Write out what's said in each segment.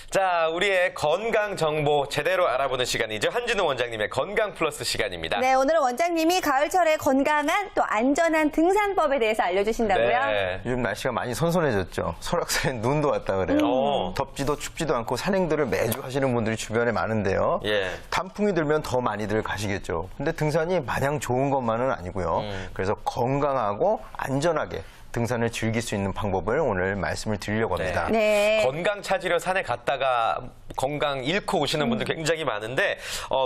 자, 우리의 건강 정보 제대로 알아보는 시간이죠. 한진우 원장님의 건강 플러스 시간입니다. 네, 오늘은 원장님이 가을철에 건강한 또 안전한 등산법에 대해서 알려주신다고요? 네. 요즘 날씨가 많이 선선해졌죠. 설악산에 눈도 왔다 그래요. 덥지도 춥지도 않고 산행들을 매주 하시는 분들이 주변에 많은데요. 예. 단풍이 들면 더 많이들 가시겠죠. 근데 등산이 마냥 좋은 것만은 아니고요. 그래서 건강하고 안전하게 등산을 즐길 수 있는 방법을 오늘 말씀을 드리려고 합니다. 네. 건강 찾으러 산에 갔다가 건강 잃고 오시는 분들 굉장히 많은데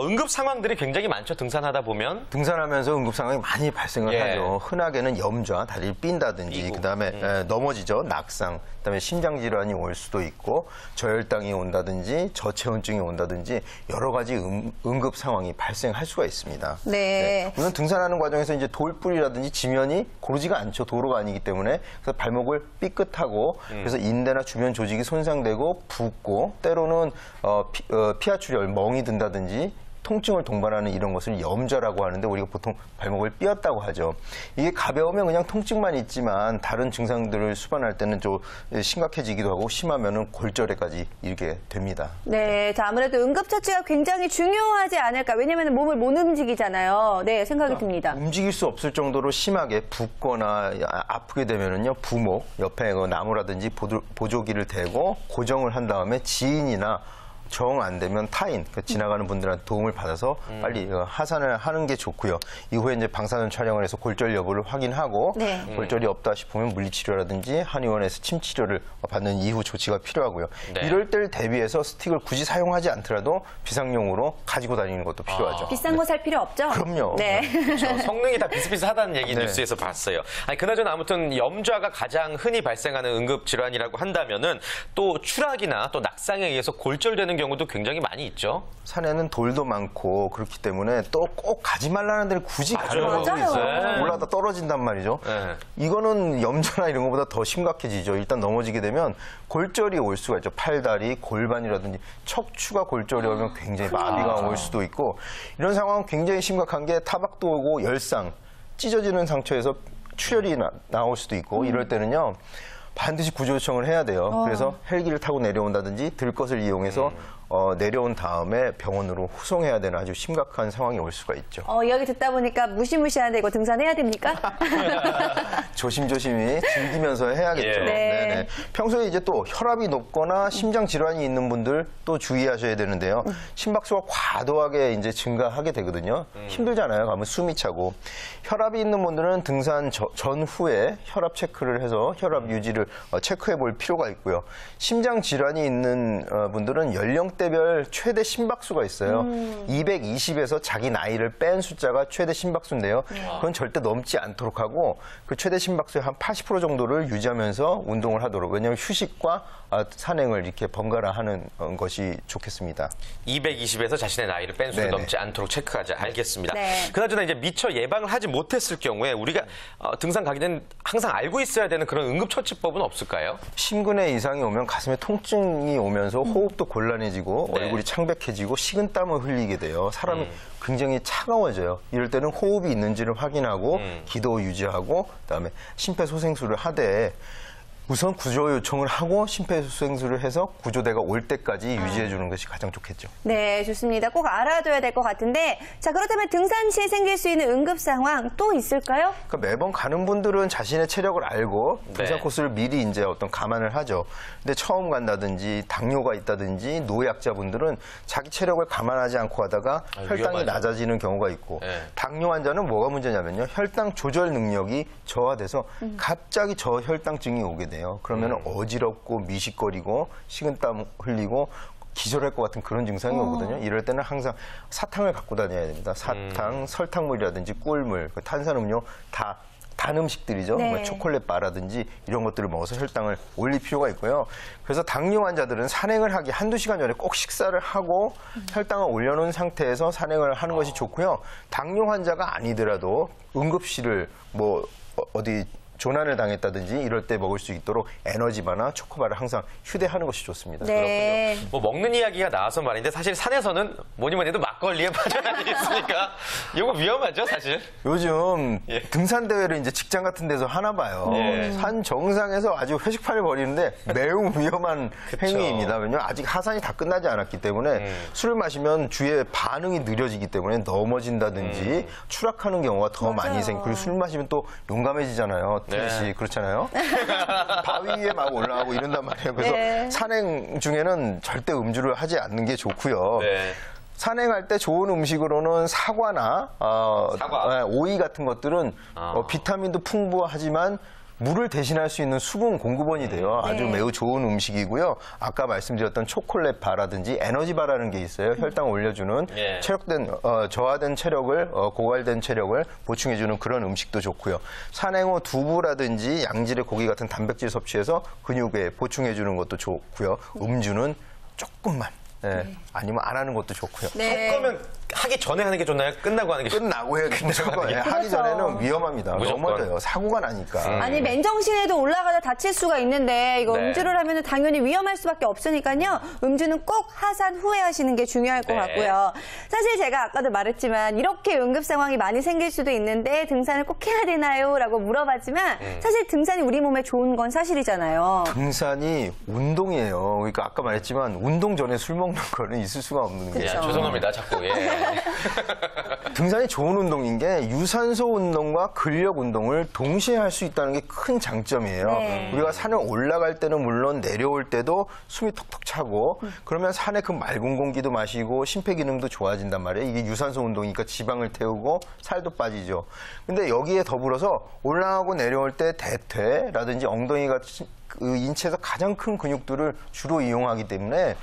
응급 상황들이 굉장히 많죠. 등산하다 보면. 등산하면서 응급 상황이 많이 발생을 예. 하죠. 흔하게는 염좌, 다리를 삔다든지 그다음에 넘어지죠. 낙상, 그다음에 심장 질환이 올 수도 있고 저혈당이 온다든지 저체온증이 온다든지 여러 가지 응급 상황이 발생할 수가 있습니다. 네. 우선 등산하는 과정에서 이제 돌불이라든지 지면이 고르지가 않죠. 도로가 아니기 때문에 그래서 발목을 삐끗하고 그래서 인대나 주변 조직이 손상되고 붓고 때로는 피하출혈, 멍이 든다든지 통증을 동반하는 이런 것을 염좌라고 하는데 우리가 보통 발목을 삐었다고 하죠. 이게 가벼우면 그냥 통증만 있지만 다른 증상들을 수반할 때는 좀 심각해지기도 하고 심하면은 골절에까지 이르게 됩니다. 네, 자, 아무래도 응급처치가 굉장히 중요하지 않을까. 왜냐면 몸을 못 움직이잖아요. 네, 생각이 듭니다. 움직일 수 없을 정도로 심하게 붓거나 아프게 되면은요, 부목, 옆에 나무라든지 보조기를 대고 고정을 한 다음에 지인이나 정 안 되면 타인, 지나가는 분들한테 도움을 받아서 빨리 하산을 하는 게 좋고요. 이후에 이제 방사선 촬영을 해서 골절 여부를 확인하고 네. 골절이 없다 싶으면 물리치료라든지 한의원에서 침치료를 받는 이후 조치가 필요하고요. 네. 이럴 때를 대비해서 스틱을 굳이 사용하지 않더라도 비상용으로 가지고 다니는 것도 필요하죠. 비싼 거 살 필요 없죠? 그럼요. 네. 그렇죠. 성능이 다 비슷비슷하다는 얘기 네. 뉴스에서 봤어요. 아니, 그나저나 아무튼 염좌가 가장 흔히 발생하는 응급 질환이라고 한다면은 또 추락이나 또 낙상에 의해서 골절되는 경우도 굉장히 많이 있죠. 산에는 돌도 많고 그렇기 때문에 또 꼭 가지 말라는 데를 굳이 가는 맞아요. 경우도 있어요. 네. 올라다 떨어진단 말이죠. 네. 이거는 염좌나 이런 것보다 더 심각해지죠. 일단 넘어지게 되면 골절이 올 수가 있죠. 팔다리, 골반이라든지 척추가 골절이 오면 굉장히 마비가 올 수도 있고 이런 상황은 굉장히 심각한 게 타박도 오고 열상, 찢어지는 상처에서 출혈이 나올 수도 있고 이럴 때는요. 반드시 구조 요청을 해야 돼요. 그래서 헬기를 타고 내려온다든지 들것을 이용해서 내려온 다음에 병원으로 후송해야 되는 아주 심각한 상황이 올 수가 있죠. 이야기 듣다 보니까 무시무시한데 이거 등산해야 됩니까? 조심조심히 즐기면서 해야겠죠. 예. 네. 네네. 평소에 이제 또 혈압이 높거나 심장 질환이 있는 분들 또 주의하셔야 되는데요. 심박수가 과도하게 이제 증가하게 되거든요. 힘들잖아요. 가면 숨이 차고. 혈압이 있는 분들은 등산 전후에 혈압 체크를 해서 혈압 유지를 체크해 볼 필요가 있고요. 심장 질환이 있는 분들은 연령대별 최대 심박수가 있어요. 220에서 자기 나이를 뺀 숫자가 최대 심박수인데요. 그건 절대 넘지 않도록 하고 그 최대 심박수의 한 80% 정도를 유지하면서 운동을 하도록. 왜냐하면 휴식과 산행을 이렇게 번갈아 하는 것이 좋겠습니다. 220에서 자신의 나이를 뺀 수를 네네. 넘지 않도록 체크하자. 알겠습니다. 네. 그나저나 이제 미처 예방을 하지 못했을 경우에 우리가 등산 가기 전에 항상 알고 있어야 되는 그런 응급처치법은 없을까요? 심근의 이상이 오면 가슴에 통증이 오면서 호흡도 곤란해지고 네. 얼굴이 창백해지고 식은땀을 흘리게 돼요. 사람이 굉장히 차가워져요. 이럴 때는 호흡이 있는지를 확인하고 기도 유지하고 그다음에 심폐소생술을 하되 우선 구조 요청을 하고 심폐소생술을 해서 구조대가 올 때까지 유지해 주는 것이 가장 좋겠죠. 네, 좋습니다. 꼭 알아둬야 될 것 같은데, 자, 그렇다면 등산 시에 생길 수 있는 응급 상황 또 있을까요? 그러니까 매번 가는 분들은 자신의 체력을 알고 등산 네. 코스를 미리 이제 어떤 감안을 하죠. 근데 처음 간다든지 당뇨가 있다든지 노약자분들은 자기 체력을 감안하지 않고 가다가 혈당이 위험하죠. 낮아지는 경우가 있고 네. 당뇨 환자는 뭐가 문제냐면요. 혈당 조절 능력이 저하돼서 갑자기 저혈당증이 오게 돼요. 그러면 어지럽고 미식거리고 식은땀 흘리고 기절할 것 같은 그런 증상이 오거든요. 이럴 때는 항상 사탕을 갖고 다녀야 됩니다. 사탕, 설탕물이라든지 꿀물, 탄산음료 다 단 음식들이죠. 네. 뭐 초콜릿 바라든지 이런 것들을 먹어서 혈당을 올릴 필요가 있고요. 그래서 당뇨 환자들은 산행을 하기 한두 시간 전에 꼭 식사를 하고 혈당을 올려놓은 상태에서 산행을 하는 것이 좋고요. 당뇨 환자가 아니더라도 응급실을 뭐 어디 조난을 당했다든지 이럴 때 먹을 수 있도록 에너지바나 초코바를 항상 휴대하는 것이 좋습니다. 네. 뭐 먹는 이야기가 나와서 말인데 사실 산에서는 뭐니 뭐니 해도 막걸리에 빠져나가니 있으니까 이거 위험하죠, 사실. 요즘 예. 등산 대회를 이제 직장 같은 데서 하나 봐요. 예. 산 정상에서 아주 회식판을 벌이는데 매우 위험한 그쵸. 행위입니다. 왜냐하면 아직 하산이 다 끝나지 않았기 때문에 술을 마시면 주위에 반응이 느려지기 때문에 넘어진다든지 추락하는 경우가 더 맞아요. 많이 생기고 그리고 술 마시면 또 용감해지잖아요. 네. 태희 씨 그렇잖아요. 바위 위에 막 올라가고 이런단 말이에요. 그래서 네. 산행 중에는 절대 음주를 하지 않는 게 좋고요. 네. 산행할 때 좋은 음식으로는 사과나 사과. 오이 같은 것들은 비타민도 풍부하지만 물을 대신할 수 있는 수분 공급원이 돼요. 아주 매우 좋은 음식이고요. 아까 말씀드렸던 초콜릿 바라든지 에너지 바라는 게 있어요. 혈당을 올려주는 예. 저하된 체력을 고갈된 체력을 보충해주는 그런 음식도 좋고요. 산행 후 두부라든지 양질의 고기 같은 단백질 섭취해서 근육에 보충해주는 것도 좋고요. 음주는 조금만. 네. 아니면 안 하는 것도 좋고요. 네. 그러면 하기 전에 하는 게 좋나요? 끝나고 하는 게 좋나요? 끝나고 해야 무조건 하기 그렇죠. 전에는 위험합니다. 무조건. 넘어져요. 사고가 나니까. 아니 맨정신에도 올라가다 다칠 수가 있는데 이거 네. 음주를 하면 당연히 위험할 수밖에 없으니까요. 음주는 꼭 하산 후에 하시는 게 중요할 것 네. 같고요. 사실 제가 아까도 말했지만 이렇게 응급 상황이 많이 생길 수도 있는데 등산을 꼭 해야 되나요? 라고 물어봤지만 사실 등산이 우리 몸에 좋은 건 사실이잖아요. 등산이 운동이에요. 그러니까 아까 말했지만 운동 전에 술 먹는 거는 있을 수가 없는 예, 거예요. 죄송합니다, 자꾸. 예. 등산이 좋은 운동인 게 유산소 운동과 근력 운동을 동시에 할 수 있다는 게 큰 장점이에요. 네. 우리가 산을 올라갈 때는 물론 내려올 때도 숨이 턱턱 차고 그러면 산에 그 맑은 공기도 마시고 심폐기능도 좋아진단 말이에요. 이게 유산소 운동이니까 지방을 태우고 살도 빠지죠. 근데 여기에 더불어서 올라가고 내려올 때 대퇴라든지 엉덩이 같은 그 인체에서 가장 큰 근육들을 주로 이용하기 때문에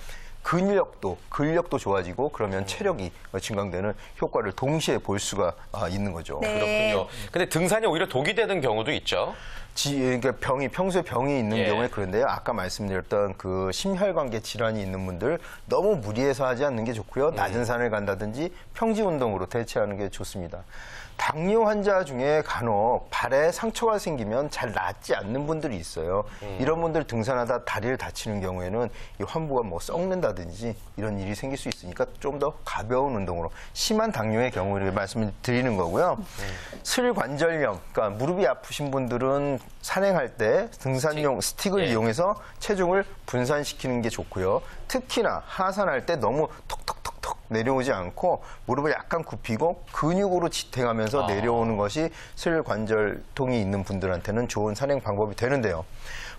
근력도 좋아지고 그러면 체력이 증강되는 효과를 동시에 볼 수가 있는 거죠. 네. 그렇군요. 근데 등산이 오히려 독이 되는 경우도 있죠. 그러니까 평소에 병이 있는 예. 경우에 그런데요. 아까 말씀드렸던 그 심혈관계 질환이 있는 분들 너무 무리해서 하지 않는 게 좋고요. 낮은 산을 간다든지 평지 운동으로 대체하는 게 좋습니다. 당뇨 환자 중에 간혹 발에 상처가 생기면 잘 낫지 않는 분들이 있어요. 이런 분들 등산하다 다리를 다치는 경우에는 이 환부가 뭐 썩는다든지 이런 일이 생길 수 있으니까 좀 더 가벼운 운동으로 심한 당뇨의 경우를 말씀을 드리는 거고요. 슬관절염, 그러니까 무릎이 아프신 분들은 산행할 때 등산용 스틱을 예. 이용해서 체중을 분산시키는 게 좋고요. 특히나 하산할 때 너무 턱턱턱턱 내려오지 않고 무릎을 약간 굽히고 근육으로 지탱하면서 내려오는 것이 슬관절통이 있는 분들한테는 좋은 산행 방법이 되는데요.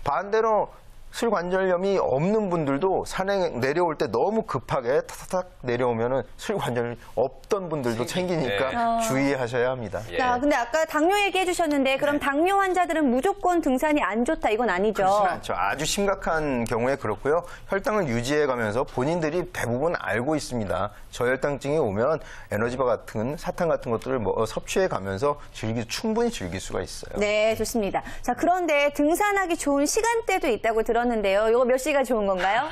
반대로 슬관절염이 없는 분들도 산행 내려올 때 너무 급하게 타타닥 내려오면은 슬관절이 없던 분들도 생기니까 주의하셔야 합니다. 예. 자, 근데 아까 당뇨 얘기해 주셨는데 그럼 당뇨 환자들은 무조건 등산이 안 좋다 이건 아니죠? 그렇진 않죠. 아주 심각한 경우에 그렇고요. 혈당을 유지해 가면서 본인들이 대부분 알고 있습니다. 저혈당증이 오면 에너지바 같은 사탕 같은 것들을 섭취해 가면서 충분히 즐길 수가 있어요. 네, 좋습니다. 자, 그런데 등산하기 좋은 시간대도 있다고 들었는데요. 이거 몇 시가 좋은 건가요?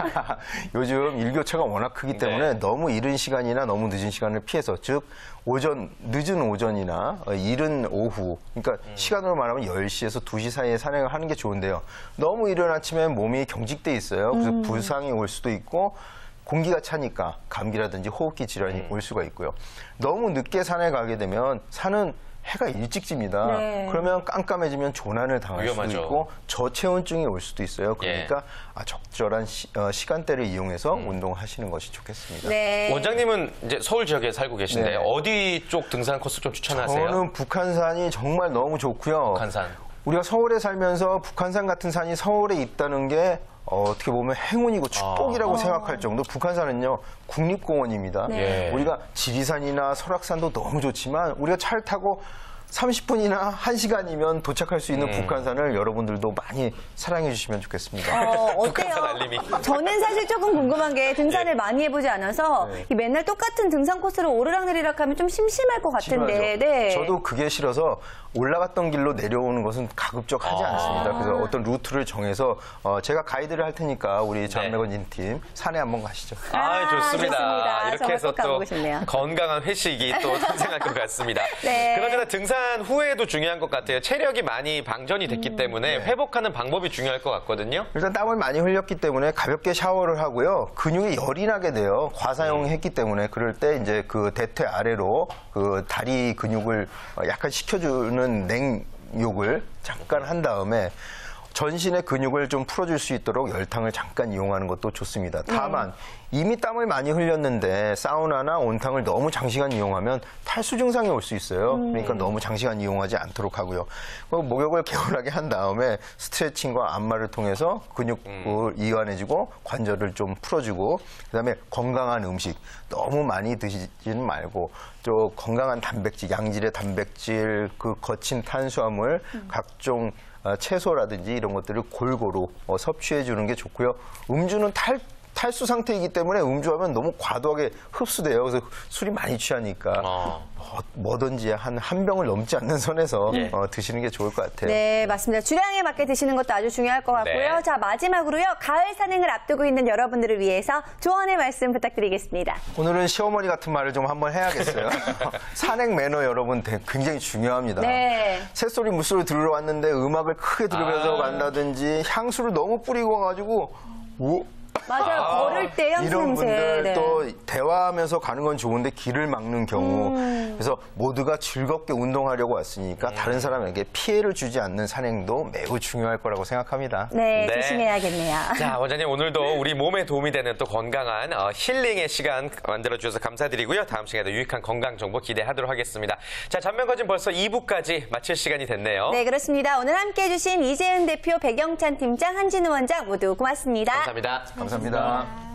요즘 일교차가 워낙 크기 때문에 네. 너무 이른 시간이나 너무 늦은 시간을 피해서 즉 늦은 오전이나 이른 오후 그러니까 시간으로 말하면 10시에서 2시 사이에 산행을 하는 게 좋은데요. 너무 이른 아침에 몸이 경직돼 있어요. 그래서 부상이 올 수도 있고 공기가 차니까 감기라든지 호흡기 질환이 올 수가 있고요. 너무 늦게 산에 가게 되면 산은 해가 일찍 집니다. 네. 그러면 깜깜해지면 조난을 당할 위험하죠. 수도 있고 저체온증이 올 수도 있어요. 그러니까 적절한 시간대를 이용해서 운동하시는 것이 좋겠습니다. 네. 원장님은 이제 서울 지역에 살고 계신데 네. 어디 쪽 등산 코스 좀 추천하세요? 저는 북한산이 정말 너무 좋고요. 북한산. 우리가 서울에 살면서 북한산 같은 산이 서울에 있다는 게 어떻게 보면 행운이고 축복이라고 생각할 정도. 북한산은요 국립공원입니다. 네. 우리가 지리산이나 설악산도 너무 좋지만 우리가 차를 타고 30분이나 1시간이면 도착할 수 있는 북한산을 여러분들도 많이 사랑해 주시면 좋겠습니다. 북한산 어때요? 알림이. 저는 사실 조금 궁금한 게 등산을 많이 해보지 않아서 이 맨날 똑같은 등산 코스를 오르락내리락 하면 좀 심심할 것 같은데. 싫어하죠. 네. 저도 그게 싫어서 올라갔던 길로 내려오는 것은 가급적 하지 않습니다. 그래서 어떤 루트를 정해서 제가 가이드를 할 테니까 우리 전매건진 팀 산에 한번 가시죠. 좋습니다. 좋습니다. 이렇게 정말 해서 꼭 또 가보고 싶네요. 건강한 회식이 또 탄생할 것 같습니다. 네. 그나저나 등산 등산 후에도 중요한 것 같아요. 체력이 많이 방전이 됐기 때문에 회복하는 방법이 중요할 것 같거든요. 일단 땀을 많이 흘렸기 때문에 가볍게 샤워를 하고요. 근육이 열이 나게 돼요. 과사용했기 때문에 그럴 때 이제 그 대퇴 아래로 그 다리 근육을 약간 식혀주는 냉욕을 잠깐 한 다음에 전신의 근육을 좀 풀어줄 수 있도록 열탕을 잠깐 이용하는 것도 좋습니다. 다만 이미 땀을 많이 흘렸는데 사우나나 온탕을 너무 장시간 이용하면 탈수 증상이 올 수 있어요. 그러니까 너무 장시간 이용하지 않도록 하고요. 목욕을 개운하게 한 다음에 스트레칭과 안마를 통해서 근육을 이완해주고 관절을 좀 풀어주고 그다음에 건강한 음식 너무 많이 드시지는 말고 또 건강한 단백질, 양질의 단백질, 그 거친 탄수화물, 각종 채소라든지 이런 것들을 골고루 섭취해 주는 게 좋고요. 음주는 탈수 상태이기 때문에 음주하면 너무 과도하게 흡수돼요. 그래서 술이 많이 취하니까 뭐든지 한 병을 넘지 않는 선에서 드시는 게 좋을 것 같아요. 네, 맞습니다. 주량에 맞게 드시는 것도 아주 중요할 것 같고요. 네. 자, 마지막으로요. 가을 산행을 앞두고 있는 여러분들을 위해서 조언의 말씀 부탁드리겠습니다. 오늘은 시어머니 같은 말을 좀 한번 해야겠어요. 산행 매너 여러분 굉장히 중요합니다. 네. 새소리 물소리 들으러 왔는데 음악을 크게 들으면서 간다든지 향수를 너무 뿌리고 가지고 맞아요. 걸을 때 향수 이런 냄새. 분들 네. 또 대화하면서 가는 건 좋은데 길을 막는 경우 그래서 모두가 즐겁게 운동하려고 왔으니까 다른 사람에게 피해를 주지 않는 산행도 매우 중요할 거라고 생각합니다. 네, 네. 조심해야겠네요. 자, 원장님 오늘도 우리 몸에 도움이 되는 또 건강한 힐링의 시간 만들어주셔서 감사드리고요. 다음 시간에도 유익한 건강 정보 기대하도록 하겠습니다. 자, 전면거진 벌써 2부까지 마칠 시간이 됐네요. 네, 그렇습니다. 오늘 함께해 주신 이재은 대표, 백영찬 팀장, 한진우 원장 모두 고맙습니다. 감사합니다. 감사합니다.